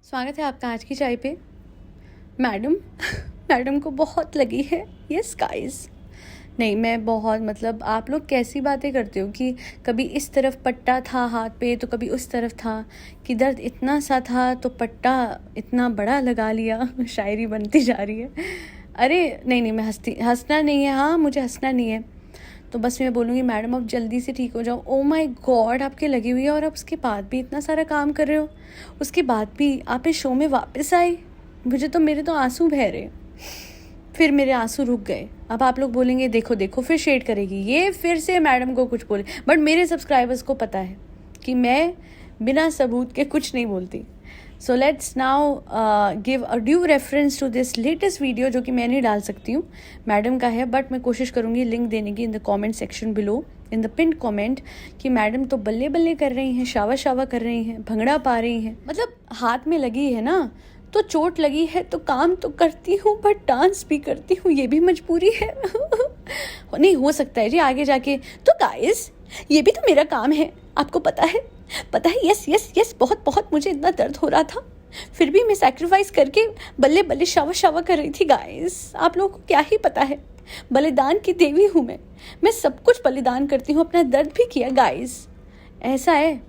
स्वागत है आपका आज की चाय पे। मैडम मैडम को बहुत लगी है। यस गाइस, नहीं मैं बहुत आप लोग कैसी बातें करते हो कि कभी इस तरफ पट्टा था हाथ पे तो कभी उस तरफ था, कि दर्द इतना सा था तो पट्टा इतना बड़ा लगा लिया। शायरी बनती जा रही है। अरे नहीं मैं हंसना नहीं है। हाँ, मुझे हंसना नहीं है। तो बस मैं बोलूँगी मैडम अब जल्दी से ठीक हो जाओ। ओ माय गॉड, आपके लगी हुई है और आप उसके बाद भी इतना सारा काम कर रहे हो। उसके बाद भी आप इस शो में वापस आए। मेरे तो आंसू बह रहे। फिर मेरे आंसू रुक गए। अब आप लोग बोलेंगे देखो देखो फिर शेड करेगी ये, फिर से मैडम को कुछ बोले। बट मेरे सब्सक्राइबर्स को पता है कि मैं बिना सबूत के कुछ नहीं बोलती। So let's now give a due reference to this latest video, जो कि मैं नहीं डाल सकती हूँ, मैडम का है, बट मैं कोशिश करूँगी लिंक देने की in the comment section below, in the pin comment, कि मैडम तो बल्ले बल्ले कर रही हैं, शावा शावा कर रही हैं, भंगड़ा पा रही हैं। हाथ में लगी है ना, तो चोट लगी है तो काम तो करती हूँ बट डांस भी करती हूँ, ये भी मजबूरी है। नहीं हो सकता है जी आगे जाके। तो गाइस ये भी तो मेरा काम है, आपको पता है यस यस यस, बहुत बहुत मुझे इतना दर्द हो रहा था, फिर भी मैं सैक्रिफाइस करके बल्ले बल्ले शावा शावा कर रही थी। गाइस आप लोगों को क्या ही पता है, बलिदान की देवी हूँ मैं सब कुछ बलिदान करती हूँ, अपना दर्द भी किया। गाइस ऐसा है,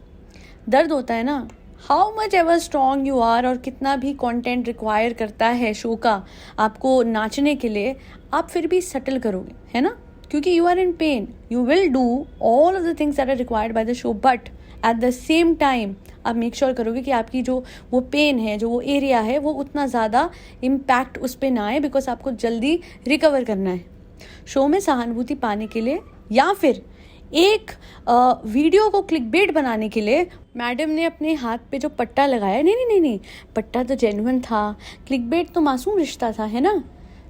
दर्द होता है ना, how much ever strong you are, और कितना भी कंटेंट रिक्वायर करता है शो का आपको नाचने के लिए, आप फिर भी सटल करोगे, है ना, क्योंकि you are in pain. You will do all of the things that are required by the show, but at the same time आप मेक श्योर करोगे कि आपकी जो वो पेन है, जो वो एरिया है, वो उतना ज़्यादा इम्पैक्ट उस पर ना आए, बिकॉज आपको जल्दी रिकवर करना है। शो में सहानुभूति पाने के लिए या फिर एक वीडियो को क्लिकबेट बनाने के लिए मैडम ने अपने हाथ पे जो पट्टा लगाया, नहीं, पट्टा तो जेन्युइन था, क्लिकबेट तो मासूम रिश्ता था, है ना।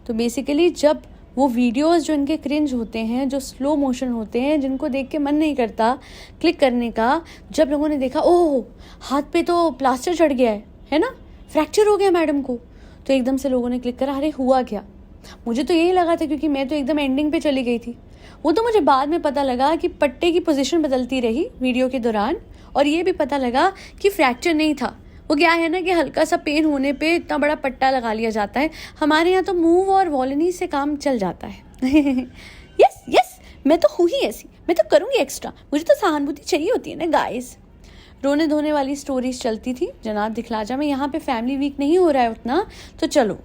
तो बेसिकली जब वो वीडियोस जो इनके क्रिंज होते हैं, जो स्लो मोशन होते हैं, जिनको देख के मन नहीं करता क्लिक करने का, जब लोगों ने देखा ओह हाथ पे तो प्लास्टर चढ़ गया है ना, फ्रैक्चर हो गया मैडम को, तो एकदम से लोगों ने क्लिक करा, अरे हुआ क्या। मुझे तो यही लगा था, क्योंकि मैं तो एकदम एंडिंग पे चली गई थी। वो तो मुझे बाद में पता लगा कि पट्टे की पोजीशन बदलती रही वीडियो के दौरान, और ये भी पता लगा कि फ्रैक्चर नहीं था। वो क्या है ना कि हल्का सा पेन होने पे इतना बड़ा पट्टा लगा लिया जाता है। हमारे यहाँ तो मूव और वॉलिनी से काम चल जाता है। यस यस, मैं तो हूँ ही ऐसी, मैं तो करूँगी एक्स्ट्रा, मुझे तो सहानुभूति चाहिए होती है ना गाइस। रोने धोने वाली स्टोरीज चलती थी जनाब दिखलाजा में। यहाँ पे फैमिली वीक नहीं हो रहा है उतना, तो चलो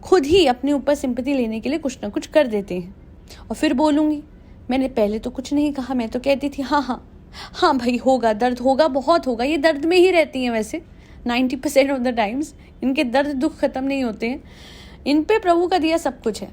खुद ही अपने ऊपर सिंपैथी लेने के लिए कुछ ना कुछ कर देते हैं। और फिर बोलूँगी, मैंने पहले तो कुछ नहीं कहा, मैं तो कहती थी हाँ भाई होगा, दर्द होगा, बहुत होगा, ये दर्द में ही रहती हैं वैसे 90% ऑफ द टाइम्स। इनके दर्द दुख खत्म नहीं होते हैं, इन पे प्रभु का दिया सब कुछ है।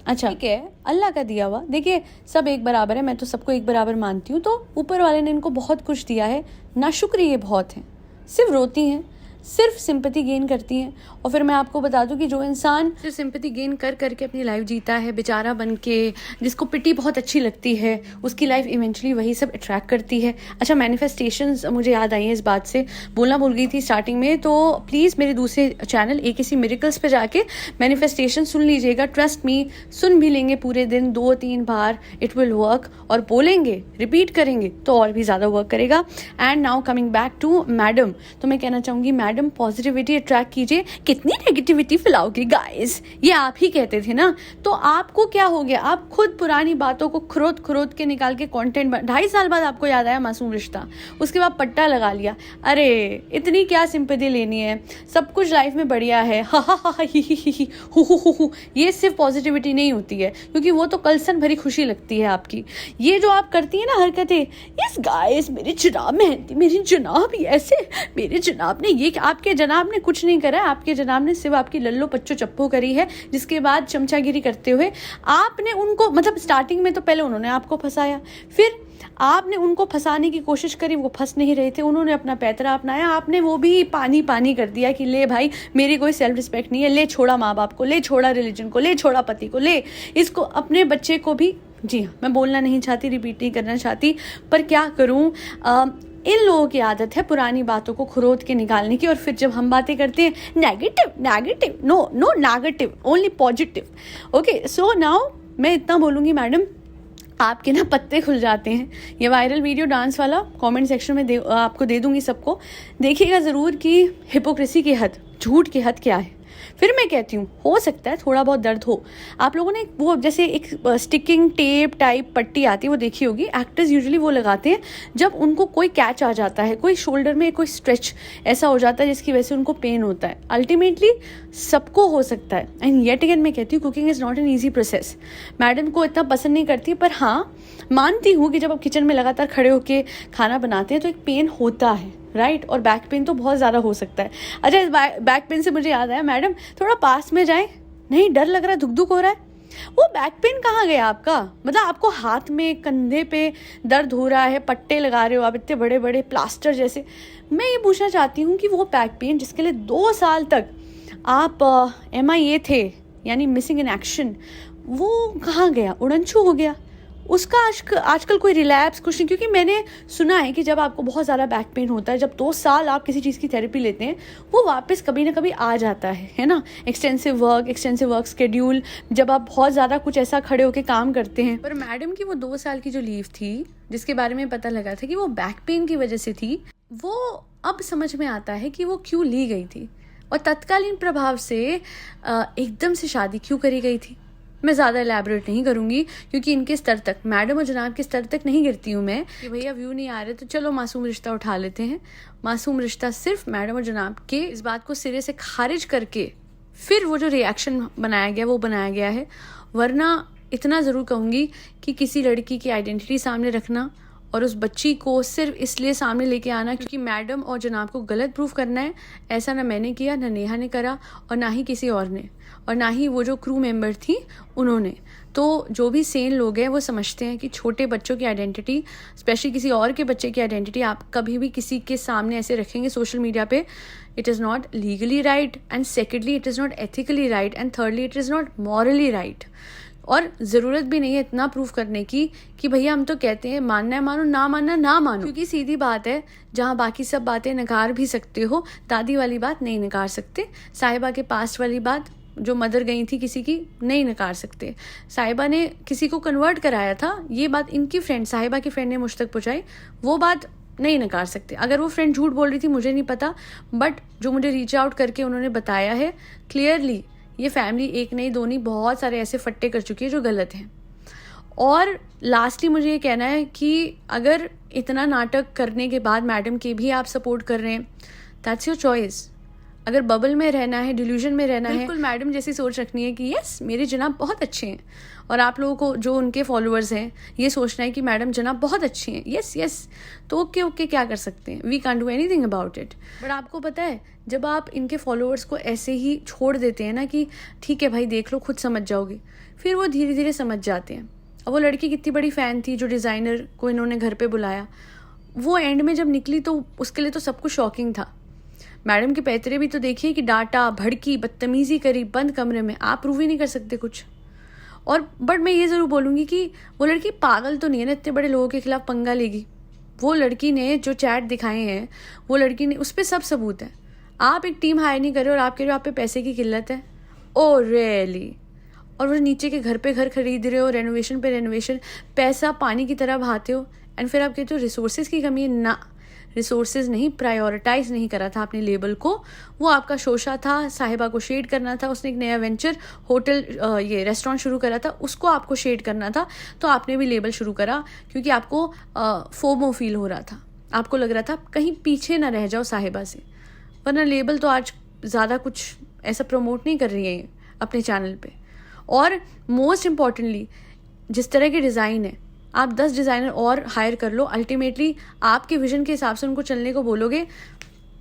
अच्छा ठीक है, अल्लाह का दिया हुआ, देखिए सब एक बराबर है, मैं तो सबको एक बराबर मानती हूँ। तो ऊपर वाले ने इनको बहुत कुछ दिया है, नाशुक्र ये बहुत हैं, सिर्फ रोती हैं, सिर्फ सिंपैथी गेन करती हैं। और फिर मैं आपको बता दूं कि जो इंसान सिर्फ सिंपैथी गेन कर करके अपनी लाइफ जीता है बेचारा बन के, जिसको पिटी बहुत अच्छी लगती है, उसकी लाइफ इवेंचुअली वही सब अट्रैक्ट करती है। अच्छा, मैनिफेस्टेशंस मुझे याद आई है, इस बात से बोलना भूल गई थी स्टार्टिंग में, तो प्लीज़ मेरे दूसरे चैनल AKC मिरेकल्स पे जाके मैनिफेस्टेशन सुन लीजिएगा। ट्रस्ट मी, सुन भी लेंगे पूरे दिन 2-3 बार, इट विल वर्क, और बोलेंगे रिपीट करेंगे तो और भी ज़्यादा वर्क करेगा। And now coming back to madam, तो मैं कहना चाहूँगी मैडम पॉजिटिविटी अट्रैक्ट कीजिए। कितनी नेगेटिविटी फैलाओगे गाइस, ये आप ही कहते थे ना, तो आपको क्या हो गया, आप खुद पुरानी बातों को खरोद के निकाल के कंटेंट 2.5 साल बाद आपको याद आया मासूम रिश्ता, उसके बाद पट्टा लगा लिया। अरे इतनी क्या सिंपैथी लेनी है, सब कुछ लाइफ में बढ़िया है, हु। ये सिर्फ पॉजिटिविटी नहीं होती है, क्योंकि वो तो कलसन भरी खुशी लगती है आपकी। ये जो आप करती है ना हरकतें, यस गाइस, मेरे जनाब मेहंदी, मेरी जनाब ऐसे, मेरे जनाब ने ये, आपके जनाब ने कुछ नहीं करा, आपके जनाब ने सिर्फ आपकी लल्लो पच्चो चप्पो करी है, जिसके बाद चमचागिरी करते हुए आपने उनको, स्टार्टिंग में तो पहले उन्होंने आपको फंसाया, फिर आपने उनको फंसाने की कोशिश करी, वो फंस नहीं रहे थे, उन्होंने अपना पैतरा अपनाया, आपने वो भी पानी पानी कर दिया कि ले भाई मेरी कोई सेल्फ रिस्पेक्ट नहीं है, ले छोड़ा माँ बाप को, ले छोड़ा रिलीजन को, ले छोड़ा पति को, ले इसको, अपने बच्चे को भी। जी हाँ, मैं बोलना नहीं चाहती, रिपीट नहीं करना चाहती, पर क्या करूँ, इन लोगों की आदत है पुरानी बातों को खरोद के निकालने की, और फिर जब हम बातें करते हैं negative, no negative, only positive. Okay, so now मैं इतना बोलूँगी मैडम, आपके ना पत्ते खुल जाते हैं। ये वायरल वीडियो डांस वाला कमेंट सेक्शन में आपको दे दूंगी सबको, देखिएगा ज़रूर कि हिपोक्रेसी की हद, झूठ की हद क्या है। फिर मैं कहती हूँ हो सकता है थोड़ा बहुत दर्द हो। आप लोगों ने वो जैसे एक स्टिकिंग टेप टाइप पट्टी आती है वो देखी होगी, एक्टर्स यूजुअली वो लगाते हैं जब उनको कोई कैच आ जाता है, कोई शोल्डर में कोई स्ट्रेच ऐसा हो जाता है जिसकी वजह से उनको पेन होता है। अल्टीमेटली सबको हो सकता है। एंड येट अगेन मैं कहती हूँ cooking is not an easy process. Madam को इतना पसंद नहीं करती, पर हाँ मानती हूँ कि जब आप किचन में लगातार खड़े होकर खाना बनाते हैं तो एक पेन होता है, राइट। और बैक पेन तो बहुत ज़्यादा हो सकता है। अच्छा, इस बैक पेन से मुझे याद आया, मैडम थोड़ा पास में जाएं, नहीं डर लग रहा है, धुक हो रहा है। वो बैक पेन कहाँ गया आपका? मतलब आपको हाथ में कंधे पे दर्द हो रहा है, पट्टे लगा रहे हो आप इतने बड़े बड़े प्लास्टर जैसे। मैं ये पूछना चाहती हूँ कि वो बैक पेन जिसके लिए 2 साल तक आप MIA थे, यानी मिसिंग इन एक्शन, वो कहाँ गया? उड़नछू हो गया उसका? आजकल कोई रिलैप्स कुछ नहीं, क्योंकि मैंने सुना है कि जब आपको बहुत ज़्यादा बैक पेन होता है, जब 2 साल आप किसी चीज़ की थेरेपी लेते हैं, वो वापस कभी ना कभी आ जाता है ना। एक्सटेंसिव वर्क शेड्यूल, जब आप बहुत ज़्यादा कुछ ऐसा खड़े होकर काम करते हैं। पर मैडम की वो 2 साल की जो लीव थी, जिसके बारे में पता लगा था कि वो बैक पेन की वजह से थी, वो अब समझ में आता है कि वो क्यों ली गई थी और तत्कालीन प्रभाव से एकदम से शादी क्यों करी गई थी। मैं ज़्यादा एलैबोरेट नहीं करूँगी क्योंकि इनके स्तर तक, मैडम और जनाब के स्तर तक नहीं गिरती हूँ मैं कि भैया व्यू नहीं आ रहे तो चलो मासूम रिश्ता उठा लेते हैं। मासूम रिश्ता सिर्फ मैडम और जनाब के इस बात को सिरे से खारिज करके फिर वो जो रिएक्शन बनाया गया वो बनाया गया है। वरना इतना ज़रूर कहूँगी कि किसी लड़की की आइडेंटिटी सामने रखना और उस बच्ची को सिर्फ इसलिए सामने लेके आना क्योंकि मैडम और जनाब को गलत प्रूफ करना है, ऐसा ना मैंने किया, ना नेहा ने करा और ना ही किसी और ने, और ना ही वो जो क्रू मेंबर थी उन्होंने। तो जो भी सेन लोग हैं वो समझते हैं कि छोटे बच्चों की आइडेंटिटी, स्पेशली किसी और के बच्चे की आइडेंटिटी आप कभी भी किसी के सामने ऐसे रखेंगे सोशल मीडिया पे, it is not legally right, and secondly it is not ethically right, and thirdly it is not morally right. और ज़रूरत भी नहीं है इतना प्रूफ करने की कि भैया हम तो कहते हैं मानना है मानो, ना मानना ना मानो, क्योंकि सीधी बात है, जहाँ बाकी सब बातें नकार भी सकते हो, दादी वाली बात नहीं नकार सकते। साहिबा के पास्ट वाली बात, जो मदर गई थी किसी की, नहीं नकार सकते। साहिबा ने किसी को कन्वर्ट कराया था, ये बात इनकी फ्रेंड, साहिबा की फ्रेंड ने मुझ तक पहुँचाई, वो बात नहीं नकार सकते। अगर वो फ्रेंड झूठ बोल रही थी मुझे नहीं पता, बट जो मुझे रीच आउट करके उन्होंने बताया है क्लियरली, ये फैमिली एक नहीं दो नहीं बहुत सारे ऐसे फट्टे कर चुकी है जो गलत हैं। और लास्टली मुझे ये कहना है कि अगर इतना नाटक करने के बाद मैडम के भी आप सपोर्ट कर रहे हैं, दैट्स योर चॉइस। अगर बबल में रहना है, डिल्यूजन में रहना है, बिल्कुल मैडम जैसी सोच रखनी है कि यस मेरे जनाब बहुत अच्छे हैं, और आप लोगों को जो उनके फॉलोअर्स हैं ये सोचना है कि मैडम जनाब बहुत अच्छी हैं, यस, तो ओके क्या कर सकते हैं, we can't do anything about it. But आपको पता है जब आप इनके फॉलोअर्स को ऐसे ही छोड़ देते हैं ना कि ठीक है भाई देख लो खुद समझ जाओगे, फिर वो धीरे धीरे समझ जाते हैं। और वो लड़की कितनी बड़ी फ़ैन थी जो डिज़ाइनर को इन्होंने घर पे बुलाया, वो एंड में जब निकली तो उसके लिए तो सब कुछ शॉकिंग था। मैडम के पैतरे भी तो देखिए कि डांटा, भड़की, बदतमीज़ी करी बंद कमरे में, आप प्रूव ही नहीं कर सकते कुछ। और बट मैं ये ज़रूर बोलूँगी कि वो लड़की पागल तो नहीं है ना, इतने बड़े लोगों के खिलाफ पंगा लेगी। वो लड़की ने जो चैट दिखाए हैं, वो लड़की ने, उस पर सब सबूत है। आप एक टीम हायर नहीं कर रहे और आप कह रहे हो आप पे पैसे की किल्लत है, ओ रियली। और वो नीचे के घर पे घर खरीद रहे हो, रेनोवेशन पे रेनोवेशन, पैसा पानी की तरह बहाते हो, एंड फिर आप कहते हो रिसोर्सेज की कमी है। ना, रिसोर्सेज नहीं, प्रायोरिटाइज नहीं करा था आपने लेबल को। वो आपका शोशा था, साहिबा को शेड करना था, उसने एक नया वेंचर होटल ये रेस्टोरेंट शुरू करा था, उसको आपको शेड करना था, तो आपने भी लेबल शुरू करा क्योंकि आपको फोमो फील हो रहा था, आपको लग रहा था कहीं पीछे ना रह जाओ साहिबा से। वरना लेबल तो आज ज़्यादा कुछ ऐसा प्रमोट नहीं कर रही है अपने चैनल पे। और मोस्ट इम्पॉर्टेंटली जिस तरह के डिज़ाइन है, आप 10 डिज़ाइनर और हायर कर लो, अल्टीमेटली आपके विजन के हिसाब से उनको चलने को बोलोगे।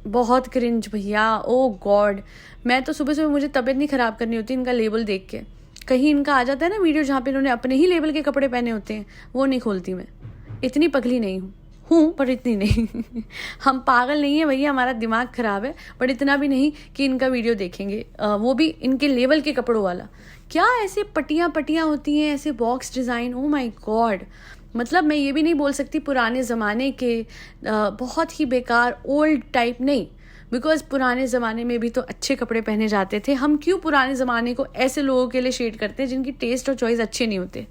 बहुत क्रिंज भैया, ओ गॉड। मैं तो सुबह सुबह मुझे तबीयत नहीं ख़राब करनी होती इनका लेबल देख के। कहीं इनका आ जाता है ना वीडियो जहाँ पे इन्होंने अपने ही लेबल के कपड़े पहने होते हैं, वो नहीं खोलती मैं। इतनी पगली नहीं हूँ पर इतनी नहीं हम पागल नहीं है भैया, हमारा दिमाग ख़राब है, बट इतना भी नहीं कि इनका वीडियो देखेंगे, वो भी इनके लेवल के कपड़ों वाला। क्या ऐसे पट्टियाँ होती हैं, ऐसे box design, oh my God. मतलब मैं ये भी नहीं बोल सकती पुराने ज़माने के बहुत ही बेकार ओल्ड टाइप नहीं, बिकॉज पुराने ज़माने में भी तो अच्छे कपड़े पहने जाते थे। हम क्यों पुराने ज़माने को ऐसे लोगों के लिए शेड करते हैं जिनकी टेस्ट और चॉइस अच्छे नहीं होते।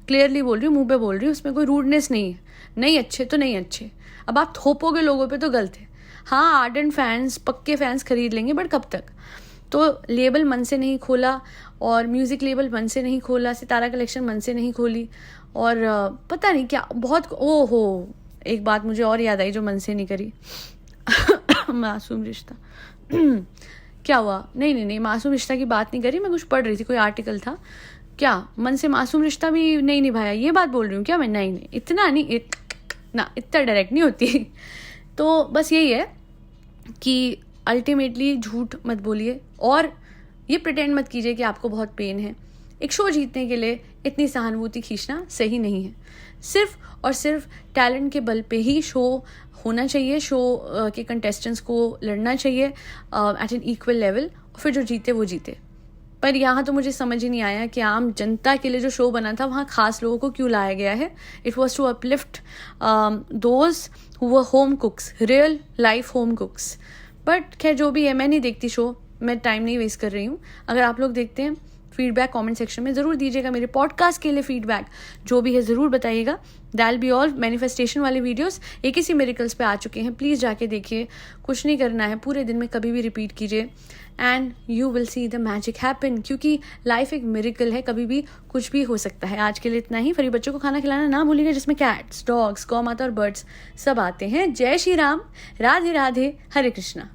क्लियरली बोल रही हूँ, मुंह पे बोल रही हूँ, उसमें कोई रूडनेस नहीं है। नहीं अच्छे तो नहीं अच्छे, अब आप थोपोगे लोगों पे तो गलत है। हाँ, आर्डेंट फैंस, पक्के फैंस खरीद लेंगे, बट कब तक। तो लेबल मन से नहीं खोला, और म्यूज़िक लेबल मन से नहीं खोला, सितारा कलेक्शन मन से नहीं खोली, और पता नहीं क्या बहुत, ओहो एक बात मुझे और याद आई जो मन से नहीं करी। मासूम रिश्ता क्या हुआ? नहीं, मासूम रिश्ता की बात नहीं करी, मैं कुछ पढ़ रही थी, कोई आर्टिकल था। क्या मन से मासूम रिश्ता भी नहीं निभाया, ये बात बोल रही हूँ क्या मैं? नहीं, इतना नहीं, ना इतना डायरेक्ट नहीं होती। तो बस यही है कि अल्टीमेटली झूठ मत बोलिए, और ये प्रिटेंड मत कीजिए कि आपको बहुत पेन है। एक शो जीतने के लिए इतनी सहानुभूति खींचना सही नहीं है। सिर्फ और सिर्फ टैलेंट के बल पे ही शो होना चाहिए, शो के कंटेस्टेंट्स को लड़ना चाहिए एट एन इक्वल लेवल, और फिर जो जीते वो जीते। पर यहाँ तो मुझे समझ ही नहीं आया कि आम जनता के लिए जो शो बना था वहाँ खास लोगों को क्यों लाया गया है। It was to uplift those who were home cooks, real life home cooks. But खैर जो भी है, मैं नहीं देखती शो, मैं टाइम नहीं वेस्ट कर रही हूँ। अगर आप लोग देखते हैं, फीडबैक कमेंट सेक्शन में ज़रूर दीजिएगा। मेरे पॉडकास्ट के लिए फीडबैक जो भी है ज़रूर बताइएगा। दैल बी ऑल। मैनिफेस्टेशन वाले वीडियोस एक ही सी मिरेकल्स पे आ चुके हैं, प्लीज़ जाके देखिए। कुछ नहीं करना है, पूरे दिन में कभी भी रिपीट कीजिए and you will see the magic happen, क्योंकि लाइफ एक मिरेकल है, कभी भी कुछ भी हो सकता है। आज के लिए इतना ही। फरी बच्चों को खाना खिलाना ना भूलिएगा, जिसमें कैट्स, डॉग्स, गौ माता और बर्ड्स सब आते हैं। जय श्री राम, राधे राधे, हरे कृष्णा।